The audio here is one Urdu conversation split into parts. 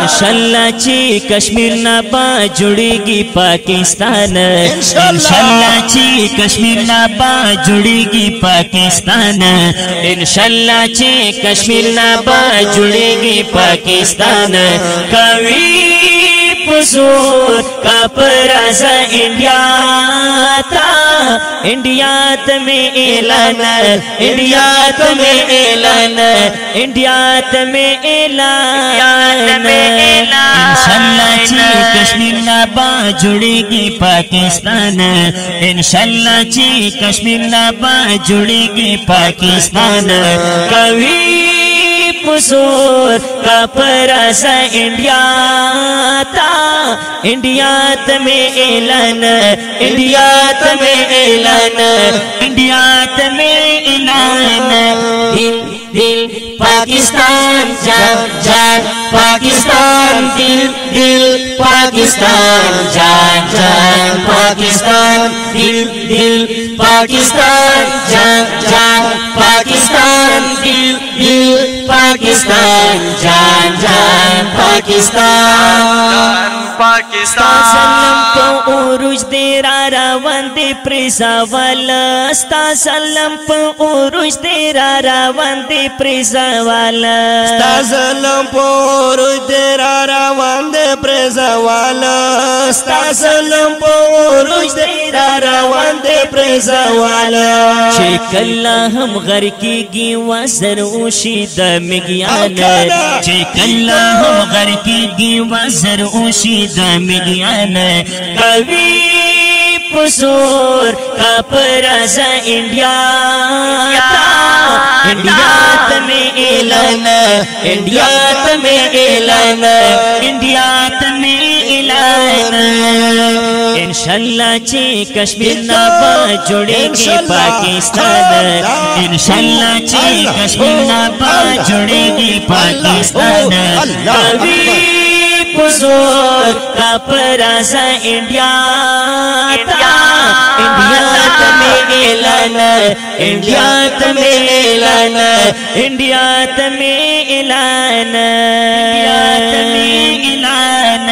انشاءاللہ چی کشمیر نابا جڑے گی پاکستان انشاءاللہ چی کشمیر نابا جڑے گی پاکستان انشاءاللہ چی کشمیر نابا جڑے گی پاکستان کوي پزور کا پرازا انڈیا تا انڈیا تمہیں اعلان انڈیا تمہیں اعلان انڈیا تمہیں اعلان انشاءاللہ چی کشمیر نابا جڑے گی پاکستان انشاءاللہ چی کشمیر نابا جڑے گی پاکستان کوي پزور کا پرازا انڈیا تا انڈیا تمہیں اعلان انڈیا تمہیں اعلان انڈیا تمہیں اعلان دل دل پاکستان جان جان پاکستان دل دل پاکستان جان جان پاکستان دل دل پاکستان جان جان پاکستان دل دل پاکستان جان جان پاکستان پاکستان سلام پا اوروج دیرا راوان دی پریزا والا ستا سلام پا اوروج دیرا راوان دی پریزا والا ستا سلام پا اوروج دیرا راوان دی پریزا والا ستا سلام پا اوروج دیرا راوان دی پریزا والا چیک اللہ ہم غر کی گی وزر اوشی دا مگیان چیک اللہ ہم غر کی گی وزر اوشی دا مگیان کوي پزور کا پرازا انڈیا تا انڈیا تمہیں اعلان انڈیا تمہیں اعلان انڈیا تمہیں اعلان انشاءاللہ چی کشمیر نابا جڑے گی پاکستان انشاءاللہ چی کشمیر نابا جڑے گی پاکستان کوي پزور کا پرازا انڈیا تا انڈیا تمہیں اعلان انڈیا تمہیں اعلان انڈیا تمہیں اعلان انڈیا تمہیں اعلان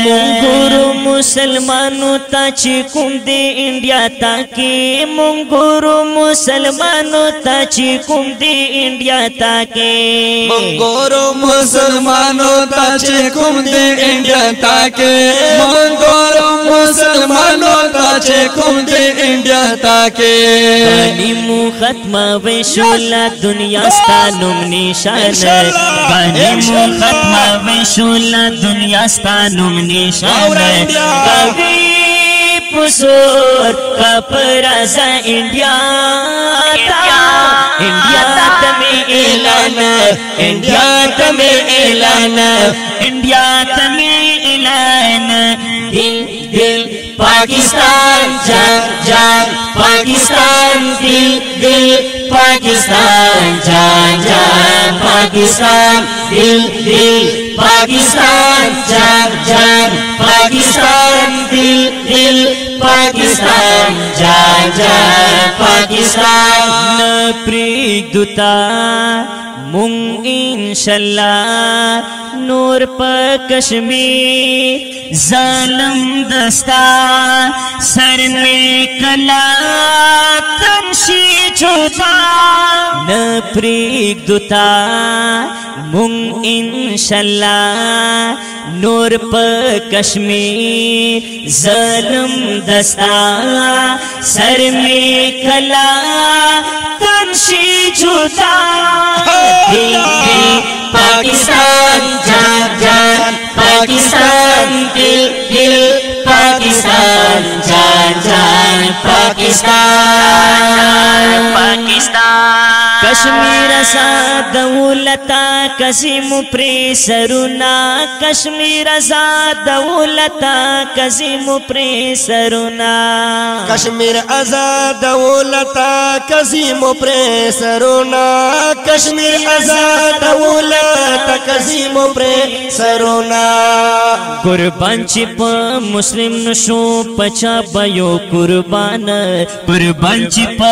منگورو مسلمانو تا چی کم دے انڈیا تاکہ منگورو مسلمانو تا چی کم دے انڈیا تاکہ منگورو مسلمانو تا چی کم دے انڈیا تاکہ منگورو مسلمانو تا چی کم دے انڈیا تاکہ بانی مو ختمہ ویشولا دنیا ستا نم نشان بانی مو ختمہ ویشولا دنیا ستا نم نشان کوي پزور کا پرازا انڈیا تا انڈیا تمہیں اعلان انڈیا تمہیں اعلان انڈیا تمہیں اعلان دل دل پاکستان جان جان پاکستان دل دل پاکستان جان جان پاکستان دل دل پاکستان جان جان پاکستان دل دل پاکستان جان جان پاکستان نپریک دوتا مونگ انشاءاللہ نور پا کشمیر ظالم دستا سر میں کلا تنشی چھوتا نپریک دوتا مونگ انشاءاللہ نور پا کشمیر ظالم دستا سر میں کلا تنشی چھوتا دل دل پاکستان جان جان پاکستان دل دل پاکستان جان جان پاکستان پاکستان کشمیر آزاد دولتا کزیم پری سرونا کشمیر آزاد دولتا کزیم پری سرونا کشمیر آزاد دولتا کزیم پری سرونا کشمیر آزاد دولتا کزیم پری سرونا قربان چپ مسلم نشو پچا بیو قربان قربان چپ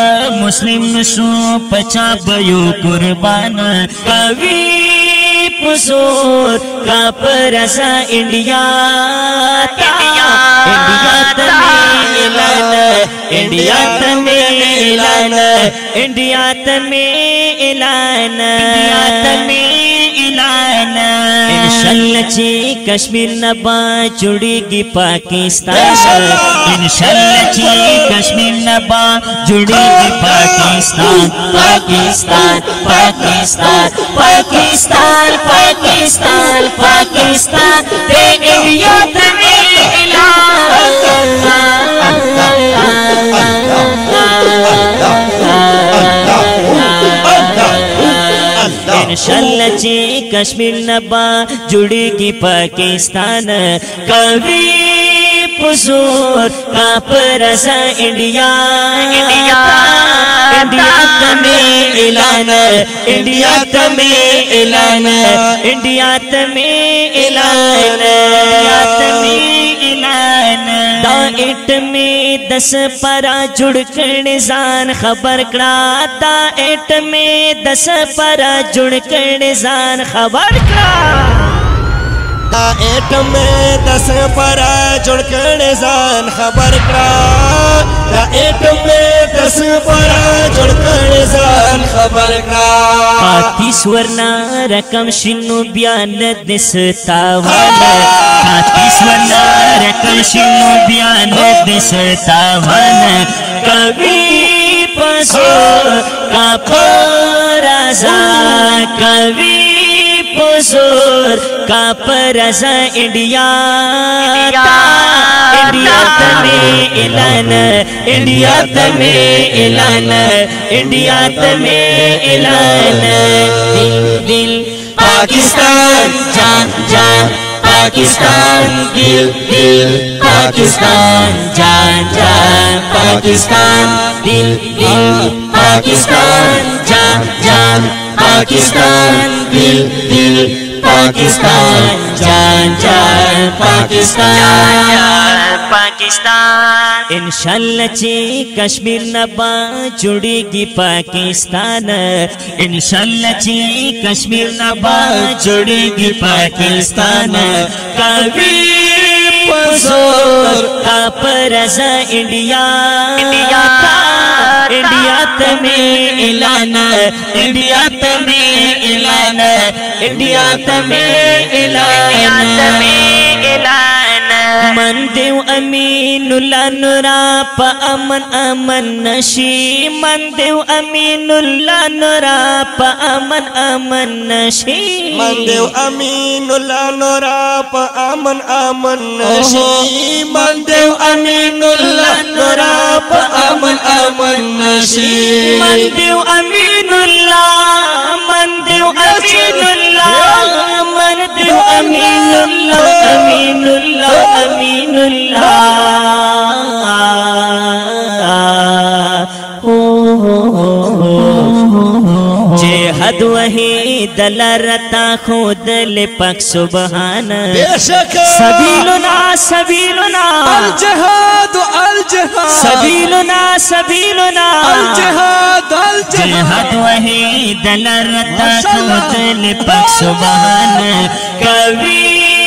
مسلم نشو پچا بیو قربان کوي پزور کا پرزا انڈیا انڈیا تمہیں اعلان انڈیا تمہیں اعلان انشاءاللہ چی کشمیر نبا جڑی گی پاکستان انشاءاللہ چی کشمیر نبا جڑی گی پاکستان پاکستان پاکستان پاکستان پاکستان پاکستان دے انڈیا تمہیں انشاءاللہ چی کشمیر نبا جڑی گی پاکستان کبھی پزور کا پرزا انڈیا انڈیا تمہیں اعلان انڈیا تمہیں اعلان انڈیا تمہیں اعلان انڈیا تمہیں اعلان دا ایٹ میں 10 پارا جڑ کر زان خبر کرا دا ایٹ میں 10 پارا جڑ کر زان خبر کرا دا ایٹ میں 10 پارا جڑ کر زان خبر کرا دا ایٹ میں 10 پارا جڑ کر زان خبر کرا پاتیس ورنہ رقم شنو بیان دستاوانا پاتیس ورنہ رقم شنو بیان دستاوانا کبھی پسور کا پرزا کبھی پسور کا پرزا انڈیا انڈیا تمہیں اعلان انڈیا تمہیں اعلان انڈیا تمہیں اعلان دل پاکستان جان جان پاکستان دل دل پاکستان جان جان پاکستان دل دل پاکستان جان جان پاکستان دل دل پاکستان جان جان پاکستان پاکستان انشاءاللہ چی کشمیر نبا جڑی گی پاکستان انشاءاللہ چی کشمیر نبا جڑی گی پاکستان کبھی پزور کا پرزا انڈیا انڈیا تمہیں اعلان انڈیا تمہیں اعلان انڈیا تمہیں اعلان من دیو امین اللہ نورا پا امن امن نشی من دیو امین اللہ نورا پا امن امن نشی من دیو امین اللہ نورا پا امن امن نشی من دیو امین اللہ نورا پا امن امن نشی من دیو امین اللہ من دیو امین اللہ من دیو امین اللہ امین اللہ امین اللہ جہد وہی دلرتا خود لپک سبحان سبیلنا سبیلنا الجہاد الجہاد سبیلنا سبیلنا الجہاد الجہاد جہد وہی دلرتا خود لپک سبحان کبھی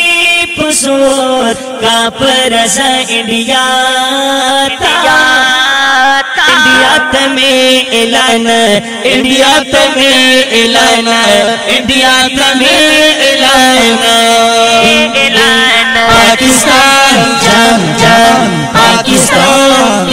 پزور کا پرزا انڈیا انڈیا تمہیں اعلان انڈیا تمہیں اعلان انڈیا تمہیں اعلان پاکستان جان جان پاکستان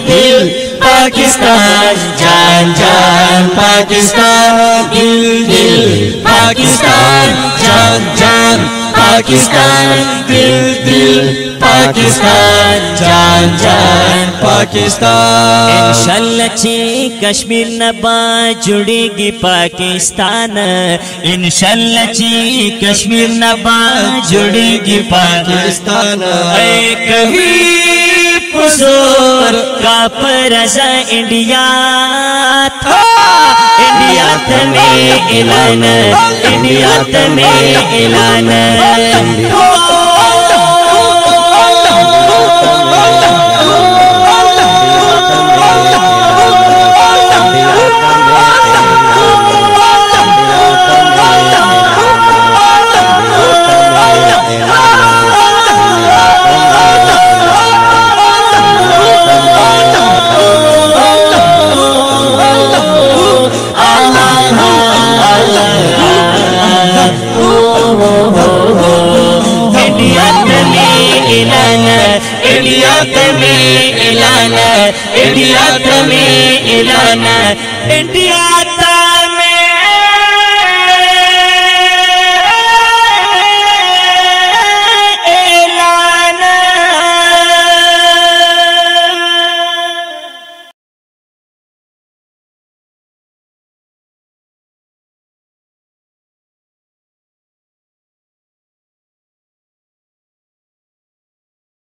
دل پاکستان جان جان پاکستان دل دل پاکستان جان جان پاکستان دل دل پاکستان جان جان پاکستان انشاءاللہ چی کشمیر نبا جڑے گی پاکستان انشاءاللہ چی کشمیر نبا جڑے گی پاکستان اے کبھی پزور کا پرزا انڈیا تھا انڈیا تمہیں اعلان انڈیا تمہیں اعلان اعلان انډیا